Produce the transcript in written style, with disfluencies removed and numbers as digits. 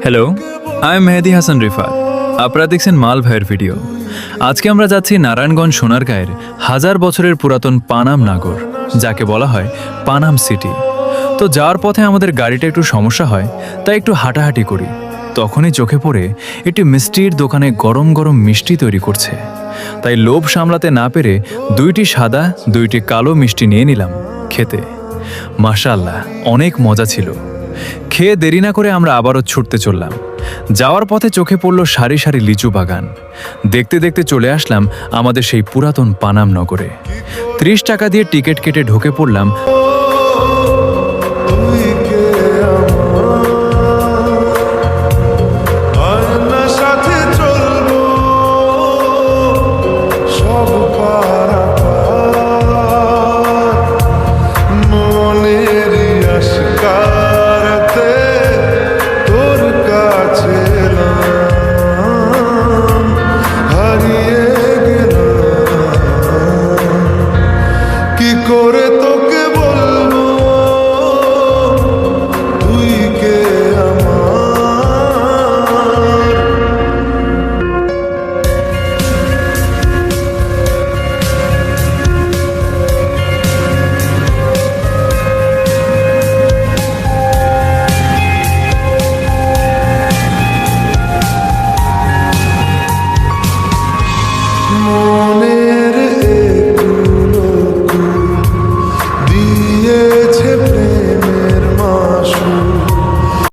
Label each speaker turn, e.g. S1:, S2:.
S1: Hello, I am Mehedi Hasan Rifat. আপনারা দেখছেন মাল ভাইয়ের ভিডিও। আজকে আমরা যাচ্ছি নারায়ণগঞ্জ সোনারগাঁয়ের 1000 বছরের পুরাতন পানাম নাগর, যাকে বলা হয় পানাম সিটি। তো যাওয়ার পথে আমাদের গাড়িটা একটু সমস্যা হয়, তাই একটু হাঁটাহাঁটি করি। তখনই চোখে পড়ে একটি মিষ্টির দোকানে গরম গরম মিষ্টি তৈরি করছে। তাই লোভ সামলাতে না পেরে 2টি সাদা 2টি কালো মিষ্টি নিয়ে নিলাম খেতে। মাশাআল্লাহ, অনেক মজা ছিল। খেয়ে দেরি না করে আমরা আবারও ছুটতে চললাম। যাওয়ার পথে চোখে পড়ল সারি সারি লিচু বাগান। দেখতে দেখতে চলে আসলাম আমাদের সেই পুরাতন পানাম নগরে। 30 টাকা দিয়ে টিকিট কেটে ঢুকে পড়লাম